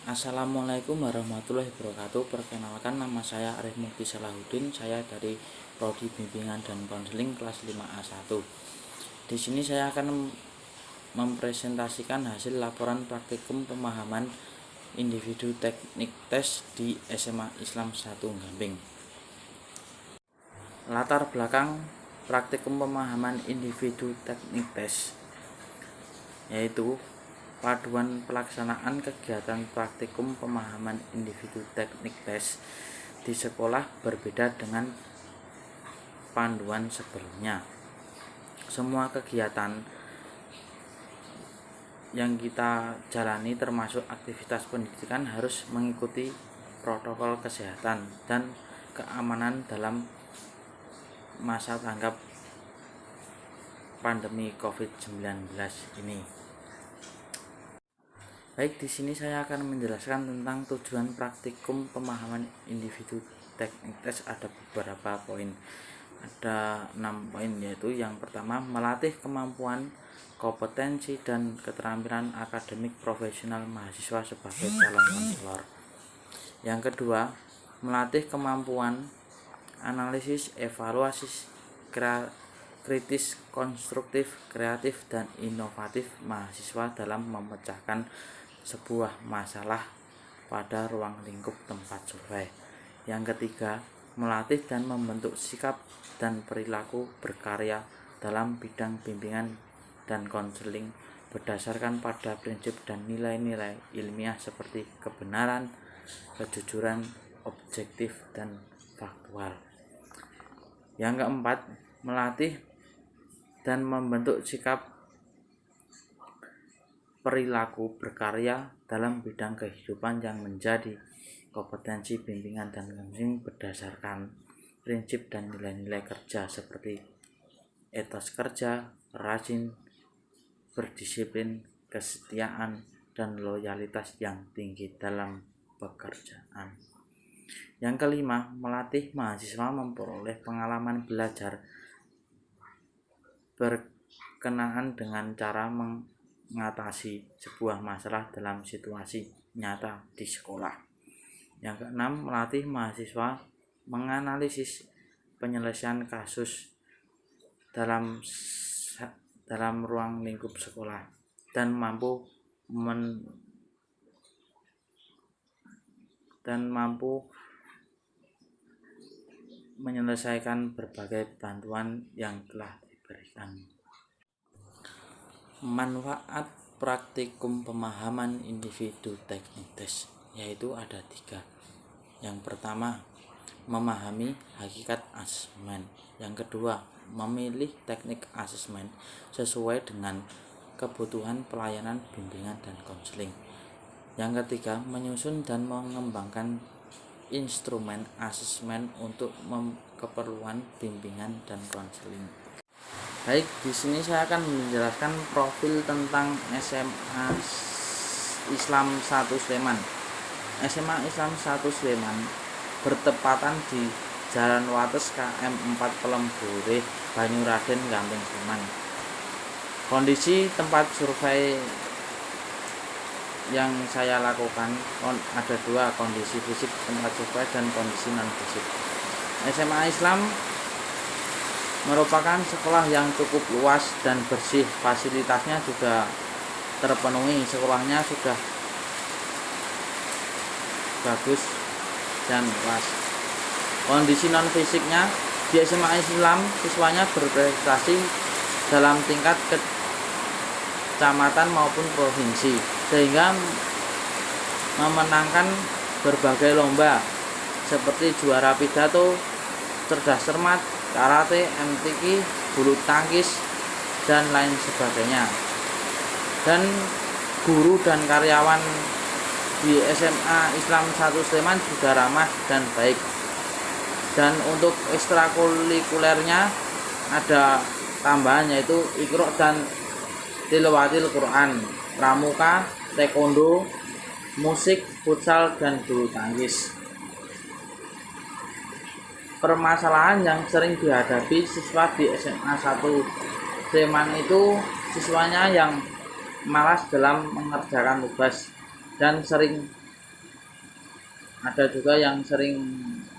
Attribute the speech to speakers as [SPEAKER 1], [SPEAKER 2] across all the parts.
[SPEAKER 1] Assalamualaikum warahmatullahi wabarakatuh. Perkenalkan, nama saya Arif Mukti Salahuddin. Saya dari Prodi Bimbingan dan Konseling kelas 5A1. Di sini saya akan mempresentasikan hasil laporan praktikum pemahaman individu teknik tes di SMA Islam 1 Gamping. Latar belakang praktikum pemahaman individu teknik tes yaitu paduan pelaksanaan kegiatan praktikum pemahaman individu teknik tes di sekolah berbeda dengan panduan sebelumnya. Semua kegiatan yang kita jalani termasuk aktivitas pendidikan harus mengikuti protokol kesehatan dan keamanan dalam masa tanggap pandemi COVID-19 ini. Baik, di sini saya akan menjelaskan tentang tujuan praktikum pemahaman individu teknik tes. Ada beberapa poin. Ada 6 poin, yaitu yang pertama, melatih kemampuan, kompetensi, dan keterampilan akademik profesional mahasiswa sebagai calon konselor. Yang kedua, melatih kemampuan analisis, evaluasi, kritis, konstruktif, kreatif, dan inovatif mahasiswa dalam memecahkan sebuah masalah pada ruang lingkup tempat survei. Yang ketiga, melatih dan membentuk sikap dan perilaku berkarya dalam bidang bimbingan dan konseling berdasarkan pada prinsip dan nilai-nilai ilmiah seperti kebenaran, kejujuran, objektif, dan faktual. Yang keempat, melatih dan membentuk sikap perilaku berkarya dalam bidang kehidupan yang menjadi kompetensi bimbingan dan konseling berdasarkan prinsip dan nilai-nilai kerja seperti etos kerja, rajin, berdisiplin, kesetiaan, dan loyalitas yang tinggi dalam pekerjaan. Yang kelima, melatih mahasiswa memperoleh pengalaman belajar berkenaan dengan cara mengatasi sebuah masalah dalam situasi nyata di sekolah. Yang keenam, melatih mahasiswa menganalisis penyelesaian kasus dalam ruang lingkup sekolah dan mampu menyelesaikan berbagai bantuan yang telah diberikan. Manfaat praktikum pemahaman individu teknik tes yaitu ada 3. Yang pertama, memahami hakikat asesmen. Yang kedua, memilih teknik asesmen sesuai dengan kebutuhan pelayanan bimbingan dan konseling. Yang ketiga, menyusun dan mengembangkan instrumen asesmen untuk keperluan bimbingan dan konseling. Baik, di sini saya akan menjelaskan profil tentang SMA Islam 1 Sleman. SMA Islam 1 Sleman bertepatan di Jalan Wates KM 4 Pelembure, Banyuraden, Gamping, Sleman. Kondisi tempat survei yang saya lakukan ada 2, kondisi fisik tempat survei dan kondisi non fisik. SMA Islam merupakan sekolah yang cukup luas dan bersih, fasilitasnya juga terpenuhi, sekolahnya sudah bagus dan luas. Kondisi non fisiknya, di SMA Islam siswanya berprestasi dalam tingkat kecamatan maupun provinsi, sehingga memenangkan berbagai lomba seperti juara pidato, cerdas cermat, karate, MTQ, bulu tangkis, dan lain sebagainya. Dan guru dan karyawan di SMA Islam 1 Sleman juga ramah dan baik. Dan untuk ekstrakurikulernya ada tambahan, yaitu Iqra dan Tilawatil Quran, pramuka, taekwondo, musik, futsal, dan bulu tangkis. Permasalahan yang sering dihadapi siswa di SMA 1 Sleman itu siswanya yang malas dalam mengerjakan tugas dan sering Ada juga yang sering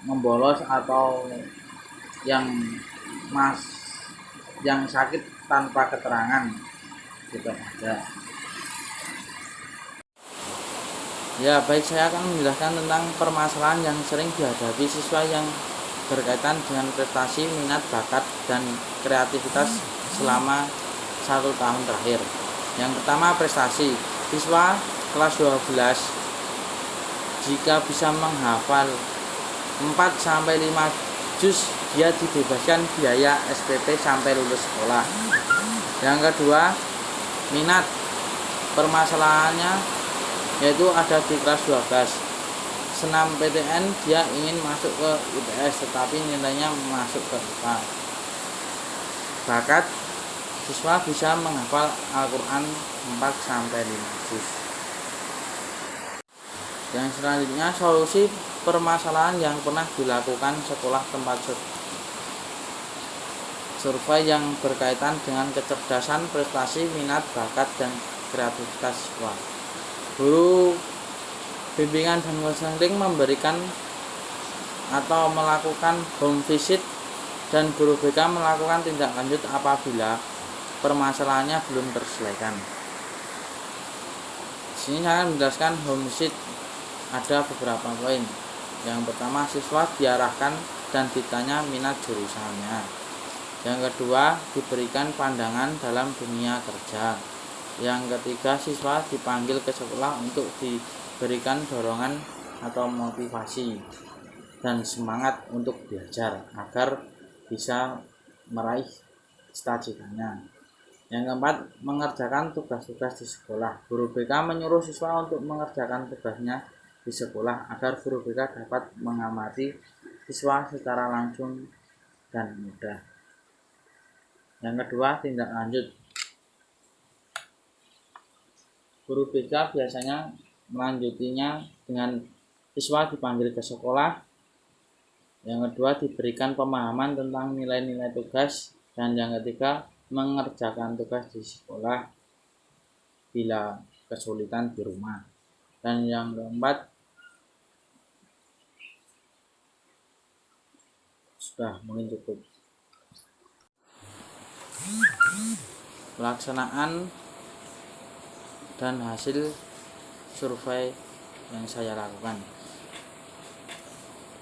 [SPEAKER 1] membolos atau yang mas yang sakit tanpa keterangan juga ada. Ya, baik, saya akan menjelaskan tentang permasalahan yang sering dihadapi siswa yang berkaitan dengan prestasi, minat, bakat, dan kreativitas selama 1 tahun terakhir. Yang pertama, prestasi. Siswa kelas 12 jika bisa menghafal 4-5 juz, dia dibebaskan biaya SPP sampai lulus sekolah. Yang kedua, minat. Permasalahannya yaitu ada di kelas 12 senam PTN, dia ingin masuk ke IPS tetapi nilainya masuk ke IPA. Bakat, siswa bisa menghafal Al-Quran 4-5 juz. Yang selanjutnya, solusi permasalahan yang pernah dilakukan sekolah tempat survei yang berkaitan dengan kecerdasan, prestasi, minat, bakat, dan kreativitas siswa. Guru bimbingan dan konseling memberikan atau melakukan home visit, dan guru BK melakukan tindak lanjut apabila permasalahannya belum terselesaikan. Di sini saya akan menjelaskan home visit. Ada beberapa poin. Yang pertama, siswa diarahkan dan ditanya minat jurusannya. Yang kedua, diberikan pandangan dalam dunia kerja. Yang ketiga, siswa dipanggil ke sekolah untuk diberikan dorongan atau motivasi dan semangat untuk belajar agar bisa meraih cita-citanya. Yang keempat, mengerjakan tugas-tugas di sekolah. Guru BK menyuruh siswa untuk mengerjakan tugasnya di sekolah agar guru BK dapat mengamati siswa secara langsung dan mudah. Yang kedua, tindak lanjut. Guru BK biasanya melanjutinya dengan siswa dipanggil ke sekolah. Yang kedua, diberikan pemahaman tentang nilai-nilai tugas. Dan yang ketiga, mengerjakan tugas di sekolah bila kesulitan di rumah. Dan yang keempat, sudah mungkin cukup. Pelaksanaan dan hasil survei yang saya lakukan.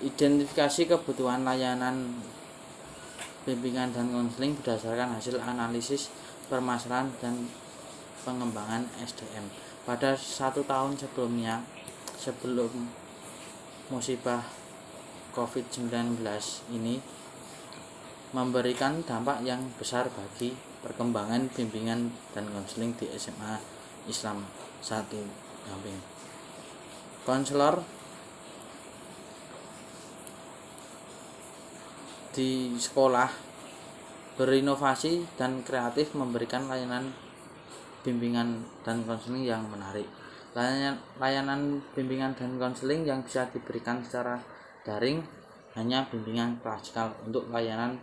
[SPEAKER 1] Identifikasi kebutuhan layanan bimbingan dan konseling berdasarkan hasil analisis permasalahan dan pengembangan SDM. Pada 1 tahun sebelumnya, sebelum musibah COVID-19 ini memberikan dampak yang besar bagi perkembangan bimbingan dan konseling di SMA Islam 1 Gamping. Konselor di sekolah berinovasi dan kreatif memberikan layanan bimbingan dan konseling yang menarik. Layanan bimbingan dan konseling yang bisa diberikan secara daring hanya bimbingan klasikal untuk layanan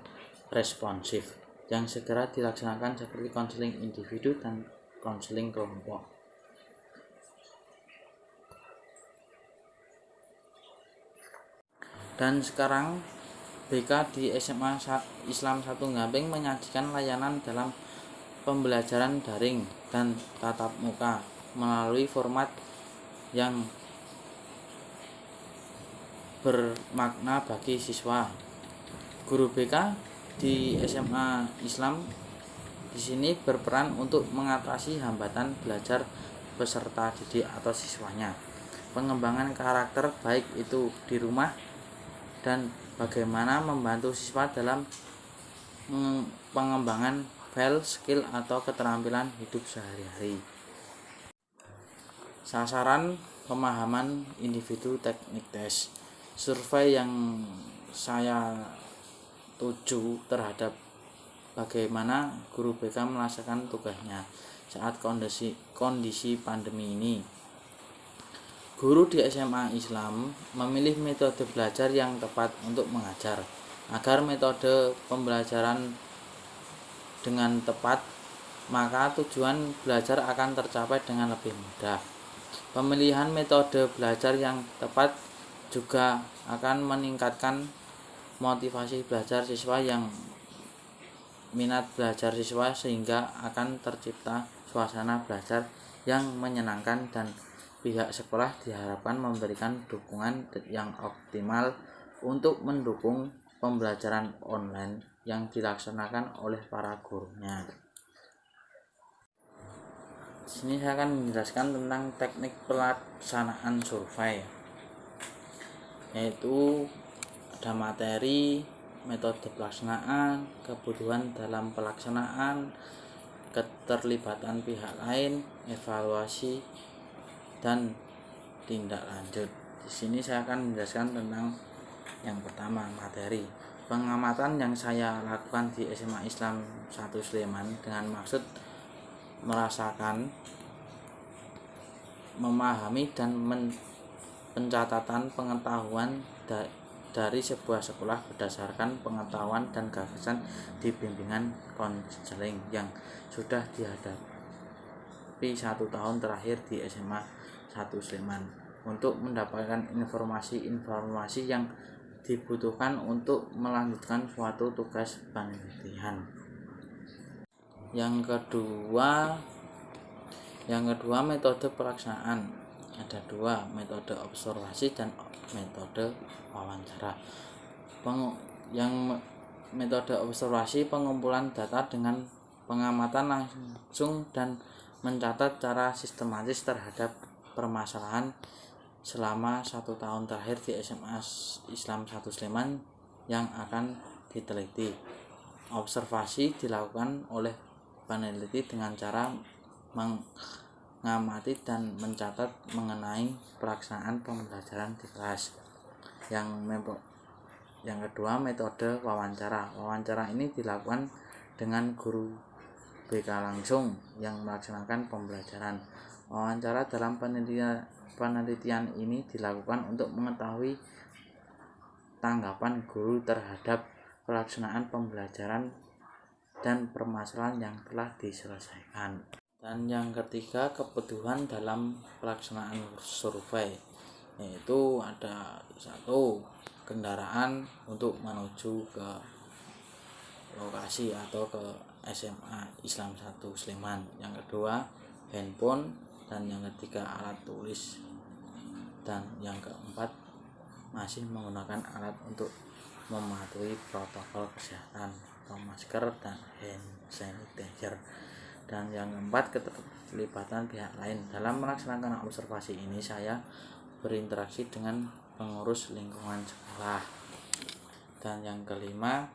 [SPEAKER 1] responsif yang segera dilaksanakan seperti konseling individu dan konseling kelompok. Dan sekarang BK di SMA Islam 1 Gamping menyajikan layanan dalam pembelajaran daring dan tatap muka melalui format yang bermakna bagi siswa. Guru BK di SMA Islam di sini berperan untuk mengatasi hambatan belajar peserta didik atau siswanya, pengembangan karakter baik itu di rumah, dan bagaimana membantu siswa dalam pengembangan file skill atau keterampilan hidup sehari-hari. Sasaran pemahaman individu teknik tes. Survei yang saya tuju terhadap bagaimana guru BK melaksanakan tugasnya saat kondisi pandemi ini. Guru di SMA Islam memilih metode belajar yang tepat untuk mengajar agar metode pembelajaran dengan tepat, maka tujuan belajar akan tercapai dengan lebih mudah. Pemilihan metode belajar yang tepat juga akan meningkatkan motivasi belajar siswa yang minat belajar siswa, sehingga akan tercipta suasana belajar yang menyenangkan, dan pihak sekolah diharapkan memberikan dukungan yang optimal untuk mendukung pembelajaran online yang dilaksanakan oleh para gurunya. Di sini saya akan menjelaskan tentang teknik pelaksanaan survei, yaitu ada materi, metode pelaksanaan, kebutuhan dalam pelaksanaan, keterlibatan pihak lain, evaluasi, dan tindak lanjut. Di sini saya akan menjelaskan tentang yang pertama, materi. Pengamatan yang saya lakukan di SMA Islam 1 Sleman dengan maksud merasakan, memahami, dan pencatatan pengetahuan dari sebuah sekolah berdasarkan pengetahuan dan gagasan di bimbingan konseling yang sudah dihadapi 1 tahun terakhir di SMA 1 Sleman, untuk mendapatkan informasi-informasi yang dibutuhkan untuk melanjutkan suatu tugas penelitian. Yang kedua, metode pelaksanaan. Ada 2, metode observasi dan metode wawancara. Metode observasi, pengumpulan data dengan pengamatan langsung dan mencatat secara sistematis terhadap permasalahan selama 1 tahun terakhir di SMA Islam 1 Sleman yang akan diteliti. Observasi dilakukan oleh peneliti dengan cara mengamati dan mencatat mengenai pelaksanaan pembelajaran di kelas. Yang kedua, metode wawancara. Wawancara ini dilakukan dengan guru BK langsung yang melaksanakan pembelajaran. Wawancara dalam penelitian ini dilakukan untuk mengetahui tanggapan guru terhadap pelaksanaan pembelajaran dan permasalahan yang telah diselesaikan. Dan yang ketiga, kebutuhan dalam pelaksanaan survei, yaitu ada 1, kendaraan untuk menuju ke lokasi atau ke SMA Islam 1 Sleman. Yang kedua, handphone. Dan yang ketiga, alat tulis. Dan yang keempat, masih menggunakan alat untuk mematuhi protokol kesehatan atau masker dan hand sanitizer. Dan yang keempat, keterlibatan pihak lain. Dalam melaksanakan observasi ini, saya berinteraksi dengan pengurus lingkungan sekolah. Dan yang kelima,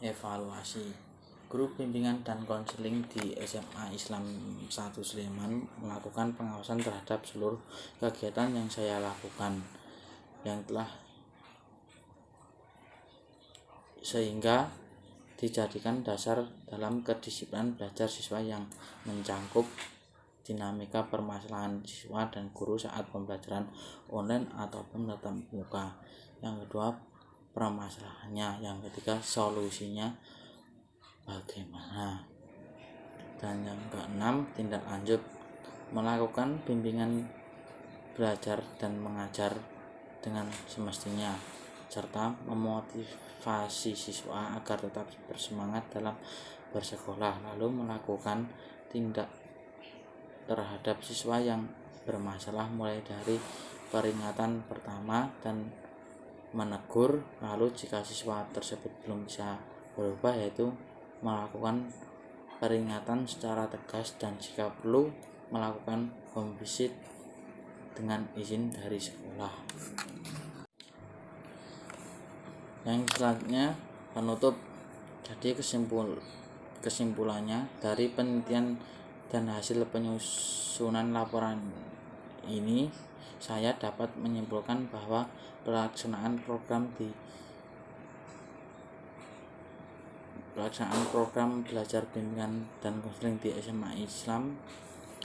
[SPEAKER 1] evaluasi. Guru bimbingan dan konseling di SMA Islam 1 Sleman melakukan pengawasan terhadap seluruh kegiatan yang saya lakukan, yang telah sehingga dijadikan dasar dalam kedisiplinan belajar siswa yang mencangkup dinamika permasalahan siswa dan guru saat pembelajaran online ataupun tatap muka. Yang kedua, permasalahannya. Yang ketiga, solusinya bagaimana. Dan yang keenam, tindak lanjut. Melakukan bimbingan belajar dan mengajar dengan semestinya, serta memotivasi siswa agar tetap bersemangat dalam bersekolah, lalu melakukan tindak terhadap siswa yang bermasalah, mulai dari peringatan pertama dan menegur, lalu jika siswa tersebut belum bisa berubah, yaitu melakukan peringatan secara tegas, dan jika perlu melakukan home visit dengan izin dari sekolah. Yang selanjutnya, penutup. Jadi kesimpulannya, dari penelitian dan hasil penyusunan laporan ini, saya dapat menyimpulkan bahwa pelaksanaan program belajar bimbingan dan konseling di SMA Islam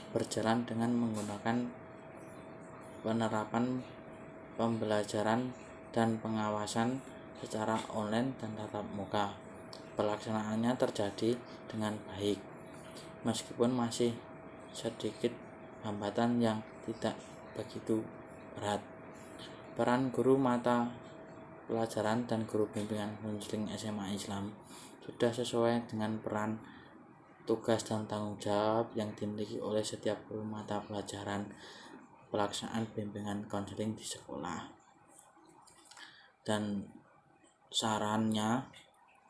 [SPEAKER 1] berjalan dengan menggunakan penerapan pembelajaran dan pengawasan secara online dan tatap muka. Pelaksanaannya terjadi dengan baik, meskipun masih sedikit hambatan yang tidak begitu berat. peran guru mata pelajaran dan guru bimbingan konseling SMA Islam sudah sesuai dengan peran, tugas dan tanggung jawab yang dimiliki oleh setiap guru mata pelajaran pelaksanaan bimbingan konseling di sekolah. Dan sarannya,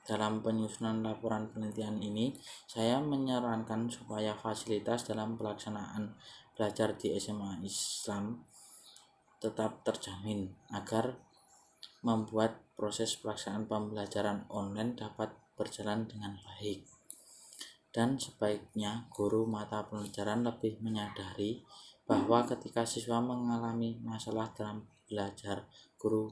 [SPEAKER 1] dalam penyusunan laporan penelitian ini, saya menyarankan supaya fasilitas dalam pelaksanaan belajar di SMA Islam tetap terjamin agar membuat proses pelaksanaan pembelajaran online dapat berjalan dengan baik. Dan sebaiknya guru mata pelajaran lebih menyadari bahwa ketika siswa mengalami masalah dalam belajar, guru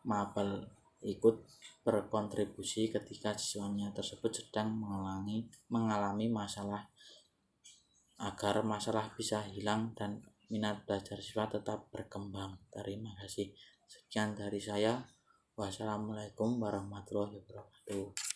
[SPEAKER 1] mapel ikut berkontribusi ketika siswanya tersebut sedang mengalami masalah, agar masalah bisa hilang dan minat belajar siswa tetap berkembang. Terima kasih. Sekian dari saya. Wassalamualaikum warahmatullahi wabarakatuh.